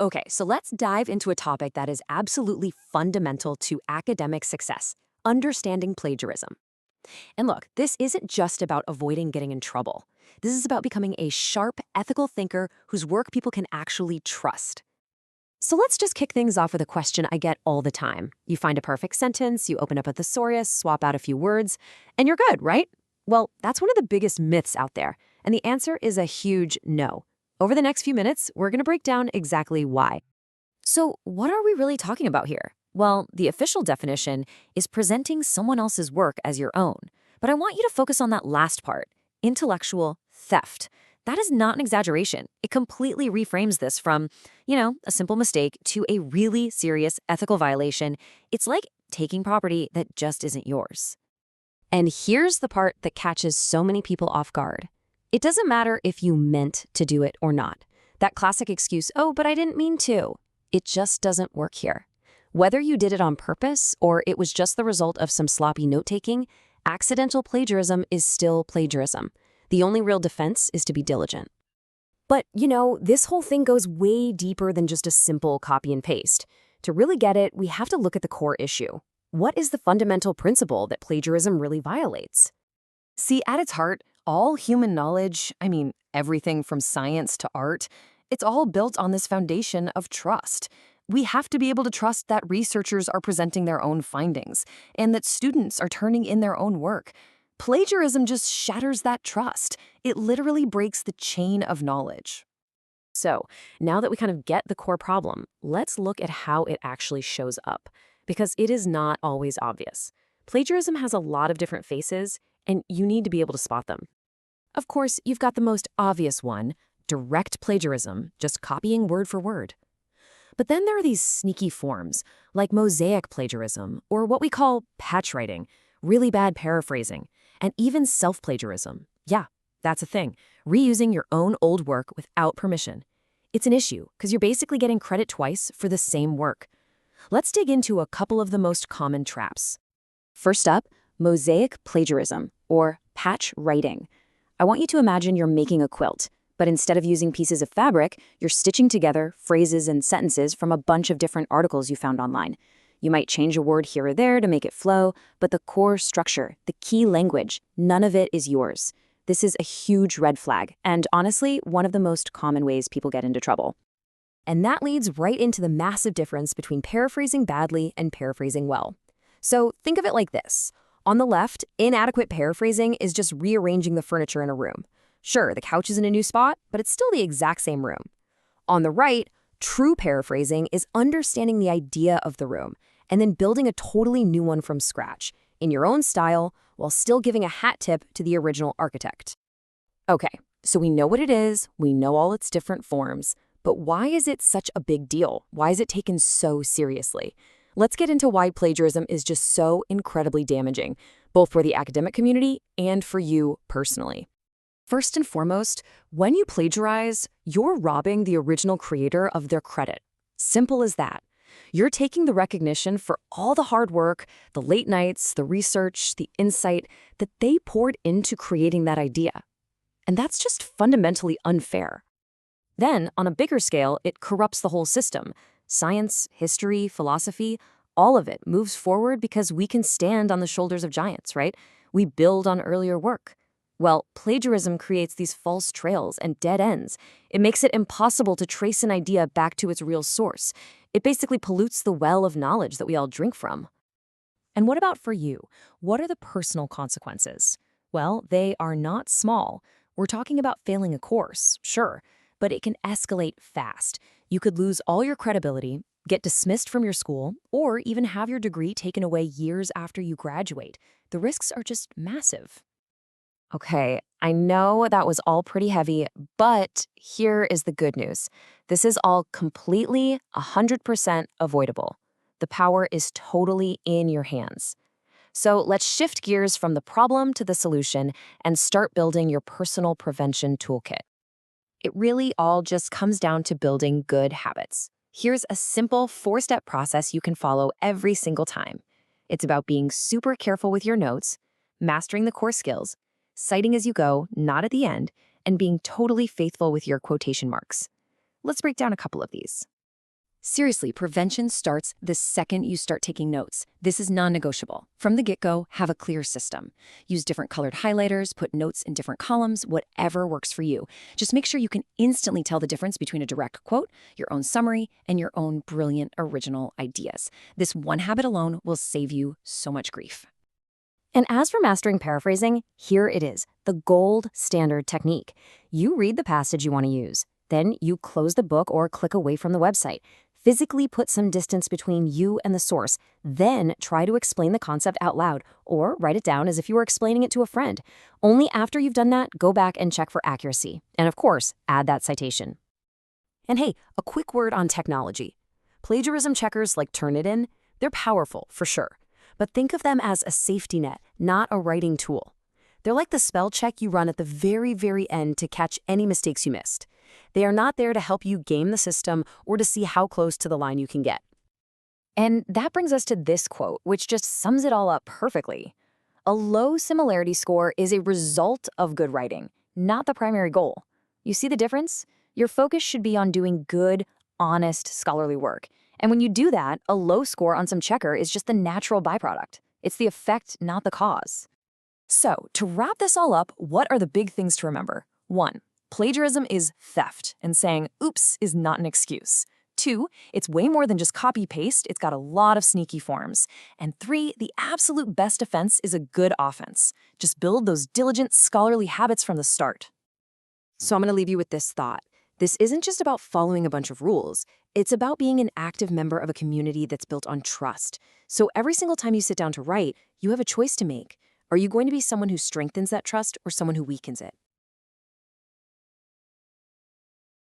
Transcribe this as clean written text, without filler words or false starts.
Okay, so let's dive into a topic that is absolutely fundamental to academic success: understanding plagiarism. And look, this isn't just about avoiding getting in trouble. This is about becoming a sharp, ethical thinker whose work people can actually trust. So let's just kick things off with a question I get all the time. You find a perfect sentence, you open up a thesaurus, swap out a few words, and you're good, right? Well, that's one of the biggest myths out there, and the answer is a huge no. Over the next few minutes, we're going to break down exactly why. So, what are we really talking about here? Well, the official definition is presenting someone else's work as your own. But I want you to focus on that last part: intellectual theft. That is not an exaggeration. It completely reframes this from, a simple mistake to a really serious ethical violation. It's like taking property that just isn't yours. And here's the part that catches so many people off guard. It doesn't matter if you meant to do it or not. That classic excuse, oh, but I didn't mean to. It just doesn't work here. Whether you did it on purpose or it was just the result of some sloppy note-taking, accidental plagiarism is still plagiarism. The only real defense is to be diligent. But, this whole thing goes way deeper than just a simple copy and paste. To really get it, we have to look at the core issue. What is the fundamental principle that plagiarism really violates? See, at its heart, all human knowledge, everything from science to art, it's all built on this foundation of trust. We have to be able to trust that researchers are presenting their own findings and that students are turning in their own work. Plagiarism just shatters that trust. It literally breaks the chain of knowledge. So, now that we kind of get the core problem, let's look at how it actually shows up, because it is not always obvious. Plagiarism has a lot of different faces, and you need to be able to spot them. Of course, you've got the most obvious one: direct plagiarism, just copying word for word. But then there are these sneaky forms, like mosaic plagiarism, or what we call patch writing, really bad paraphrasing, and even self-plagiarism. Yeah, that's a thing. Reusing your own old work without permission. It's an issue, because you're basically getting credit twice for the same work. Let's dig into a couple of the most common traps. First up, mosaic plagiarism, or patch writing. I want you to imagine you're making a quilt, but instead of using pieces of fabric, you're stitching together phrases and sentences from a bunch of different articles you found online. You might change a word here or there to make it flow, but the core structure, the key language, none of it is yours. This is a huge red flag, and honestly, one of the most common ways people get into trouble. And that leads right into the massive difference between paraphrasing badly and paraphrasing well. So think of it like this. On the left, inadequate paraphrasing is just rearranging the furniture in a room. Sure, the couch is in a new spot, but it's still the exact same room. On the right, true paraphrasing is understanding the idea of the room and then building a totally new one from scratch, in your own style, while still giving a hat tip to the original architect. Okay, so we know what it is, we know all its different forms, but why is it such a big deal? Why is it taken so seriously? Let's get into why plagiarism is just so incredibly damaging, both for the academic community and for you personally. First and foremost, when you plagiarize, you're robbing the original creator of their credit. Simple as that. You're taking the recognition for all the hard work, the late nights, the research, the insight that they poured into creating that idea. And that's just fundamentally unfair. Then, on a bigger scale, it corrupts the whole system. Science, history, philosophy, all of it moves forward because we can stand on the shoulders of giants, right? We build on earlier work. Well, plagiarism creates these false trails and dead ends. It makes it impossible to trace an idea back to its real source. It basically pollutes the well of knowledge that we all drink from. And what about for you? What are the personal consequences? Well, they are not small. We're talking about failing a course, sure, but it can escalate fast. You could lose all your credibility, get dismissed from your school, or even have your degree taken away years after you graduate. The risks are just massive. Okay, I know that was all pretty heavy, but here is the good news. This is all completely, 100% avoidable. The power is totally in your hands. So let's shift gears from the problem to the solution and start building your personal prevention toolkit. It really all just comes down to building good habits. Here's a simple 4-step process you can follow every single time. It's about being super careful with your notes, mastering the core skills, citing as you go, not at the end, and being totally faithful with your quotation marks. Let's break down a couple of these. Seriously, prevention starts the second you start taking notes. This is non-negotiable. From the get-go, have a clear system. Use different colored highlighters, put notes in different columns, whatever works for you. Just make sure you can instantly tell the difference between a direct quote, your own summary, and your own brilliant original ideas. This one habit alone will save you so much grief. And as for mastering paraphrasing, here it is, the gold standard technique. You read the passage you want to use. Then you close the book or click away from the website. Physically put some distance between you and the source. Then try to explain the concept out loud or write it down as if you were explaining it to a friend. Only after you've done that, go back and check for accuracy. And of course, add that citation. And hey, a quick word on technology. Plagiarism checkers like Turnitin, they're powerful for sure. But think of them as a safety net, not a writing tool. They're like the spell check you run at the very, very end to catch any mistakes you missed. They are not there to help you game the system or to see how close to the line you can get. And that brings us to this quote, which just sums it all up perfectly. A low similarity score is a result of good writing, not the primary goal. You see the difference? Your focus should be on doing good, honest, scholarly work. And when you do that, a low score on some checker is just the natural byproduct. It's the effect, not the cause. So, to wrap this all up, what are the big things to remember? 1. Plagiarism is theft, and saying oops is not an excuse. 2, it's way more than just copy-paste, it's got a lot of sneaky forms. And 3, the absolute best defense is a good offense. Just build those diligent, scholarly habits from the start. So I'm going to leave you with this thought. This isn't just about following a bunch of rules. It's about being an active member of a community that's built on trust. So every single time you sit down to write, you have a choice to make. Are you going to be someone who strengthens that trust or someone who weakens it?